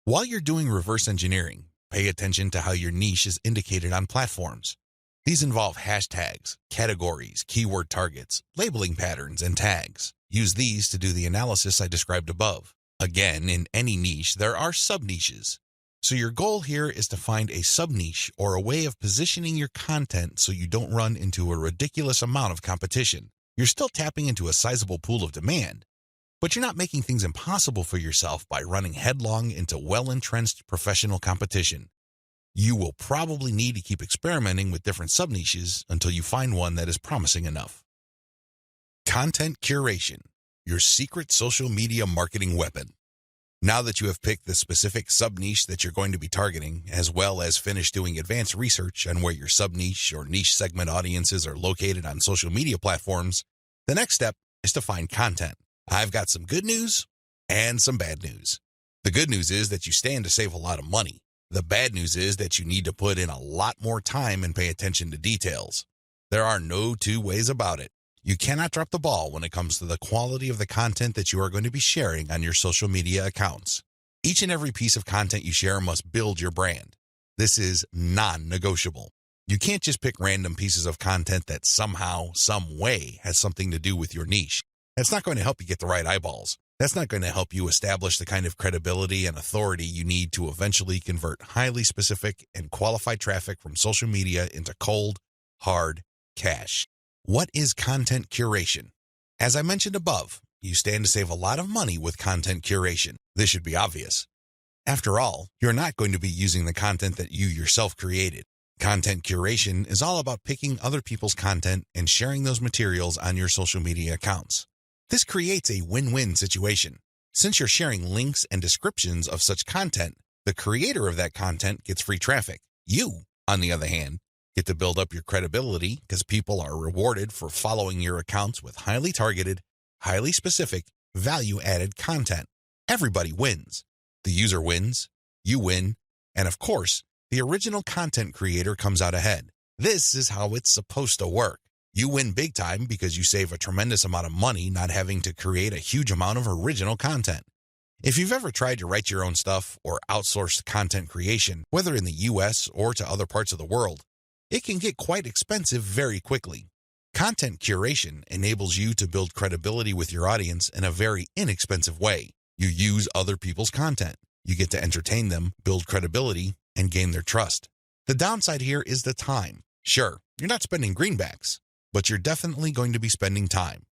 While you're doing reverse engineering, pay attention to how your niche is indicated on platforms. These involve hashtags, categories, keyword targets, labeling patterns, and tags. Use these to do the analysis I described above. Again, in any niche, there are sub-niches. So your goal here is to find a sub-niche or a way of positioning your content so you don't run into a ridiculous amount of competition. You're still tapping into a sizable pool of demand, but you're not making things impossible for yourself by running headlong into well-entrenched professional competition. You will probably need to keep experimenting with different sub-niches until you find one that is promising enough. Content curation, your secret social media marketing weapon. Now that you have picked the specific sub-niche that you're going to be targeting, as well as finished doing advanced research on where your sub-niche or niche segment audiences are located on social media platforms, the next step is to find content. I've got some good news and some bad news. The good news is that you stand to save a lot of money. The bad news is that you need to put in a lot more time and pay attention to details. There are no two ways about it. You cannot drop the ball when it comes to the quality of the content that you are going to be sharing on your social media accounts. Each and every piece of content you share must build your brand. This is non-negotiable. You can't just pick random pieces of content that somehow, some way has something to do with your niche. That's not going to help you get the right eyeballs. That's not going to help you establish the kind of credibility and authority you need to eventually convert highly specific and qualified traffic from social media into cold, hard cash. What is content curation? As I mentioned above, you stand to save a lot of money with content curation. This should be obvious. After all, you're not going to be using the content that you yourself created. Content curation is all about picking other people's content and sharing those materials on your social media accounts. This creates a win-win situation. Since you're sharing links and descriptions of such content, the creator of that content gets free traffic. You, on the other hand, get to build up your credibility because people are rewarded for following your accounts with highly targeted, highly specific, value-added content. Everybody wins. The user wins, you win, and of course, the original content creator comes out ahead. This is how it's supposed to work. You win big time because you save a tremendous amount of money not having to create a huge amount of original content. If you've ever tried to write your own stuff or outsource content creation, whether in the US or to other parts of the world, it can get quite expensive very quickly. Content curation enables you to build credibility with your audience in a very inexpensive way. You use other people's content. You get to entertain them, build credibility, and gain their trust. The downside here is the time. Sure, you're not spending greenbacks, but you're definitely going to be spending time.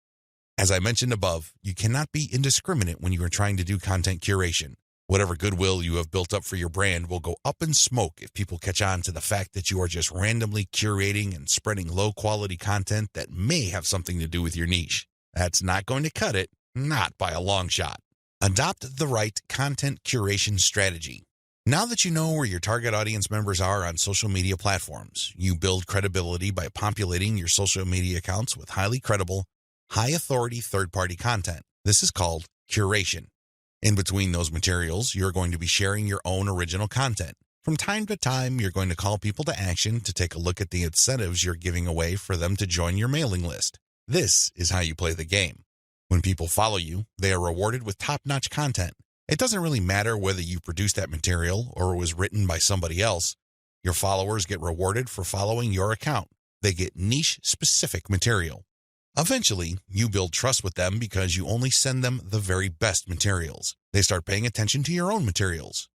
As I mentioned above, you cannot be indiscriminate when you are trying to do content curation. Whatever goodwill you have built up for your brand will go up in smoke if people catch on to the fact that you are just randomly curating and spreading low-quality content that may have something to do with your niche. That's not going to cut it, not by a long shot. Adopt the right content curation strategy. Now that you know where your target audience members are on social media platforms, you build credibility by populating your social media accounts with highly credible, high-authority third-party content. This is called curation. In between those materials, you're going to be sharing your own original content. From time to time, you're going to call people to action to take a look at the incentives you're giving away for them to join your mailing list. This is how you play the game. When people follow you, they are rewarded with top-notch content. It doesn't really matter whether you produced that material or it was written by somebody else. Your followers get rewarded for following your account. They get niche-specific material. Eventually, you build trust with them because you only send them the very best materials. They start paying attention to your own materials.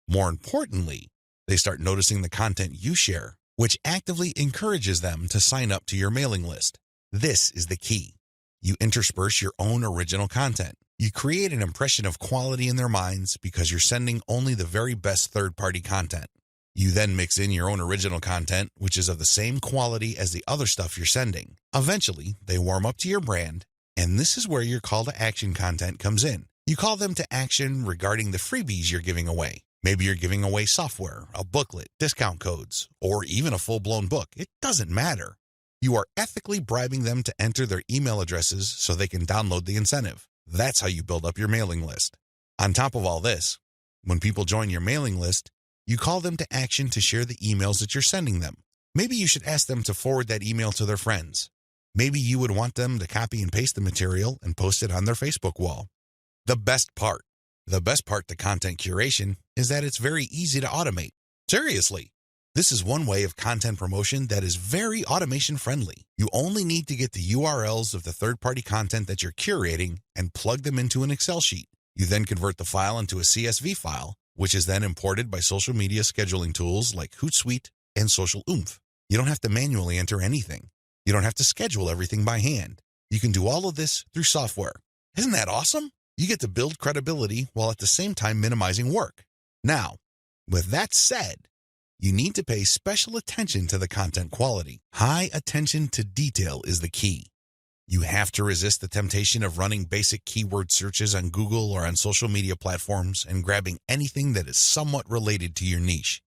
More importantly, they start noticing the content you share, which actively encourages them to sign up to your mailing list. This is the key. You intersperse your own original content. You create an impression of quality in their minds because you're sending only the very best third-party content. You then mix in your own original content, which is of the same quality as the other stuff you're sending. Eventually, they warm up to your brand, and this is where your call to action content comes in. You call them to action regarding the freebies you're giving away. Maybe you're giving away software, a booklet, discount codes, or even a full-blown book. It doesn't matter. You are ethically bribing them to enter their email addresses so they can download the incentive. That's how you build up your mailing list. On top of all this, when people join your mailing list, you call them to action to share the emails that you're sending them. Maybe you should ask them to forward that email to their friends. Maybe you would want them to copy and paste the material and post it on their Facebook wall. The best part to content curation is that it's very easy to automate. Seriously. This is one way of content promotion that is very automation friendly. You only need to get the URLs of the third-party content that you're curating and plug them into an Excel sheet. You then convert the file into a CSV file, which is then imported by social media scheduling tools like Hootsuite and Social Oomph. You don't have to manually enter anything. You don't have to schedule everything by hand. You can do all of this through software. Isn't that awesome? You get to build credibility while at the same time minimizing work. Now, with that said, you need to pay special attention to the content quality. High attention to detail is the key. You have to resist the temptation of running basic keyword searches on Google or on social media platforms and grabbing anything that is somewhat related to your niche.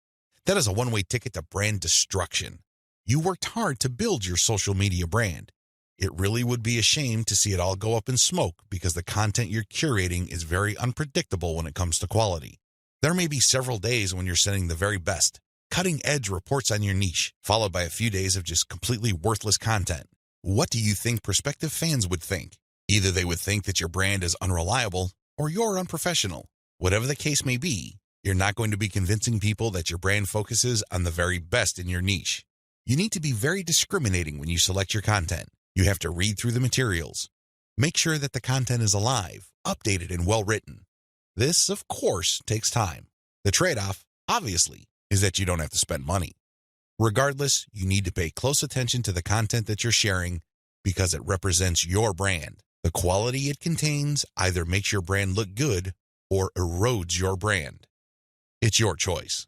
That is a one-way ticket to brand destruction. You worked hard to build your social media brand. It really would be a shame to see it all go up in smoke because the content you're curating is very unpredictable when it comes to quality. There may be several days when you're sending the very best, cutting-edge reports on your niche, followed by a few days of just completely worthless content. What do you think prospective fans would think? Either they would think that your brand is unreliable or you're unprofessional. Whatever the case may be, you're not going to be convincing people that your brand focuses on the very best in your niche. You need to be very discriminating when you select your content. You have to read through the materials. Make sure that the content is alive, updated, and well-written. This, of course, takes time. The trade-off, obviously, is that you don't have to spend money. Regardless, you need to pay close attention to the content that you're sharing because it represents your brand. The quality it contains either makes your brand look good or erodes your brand. It's your choice.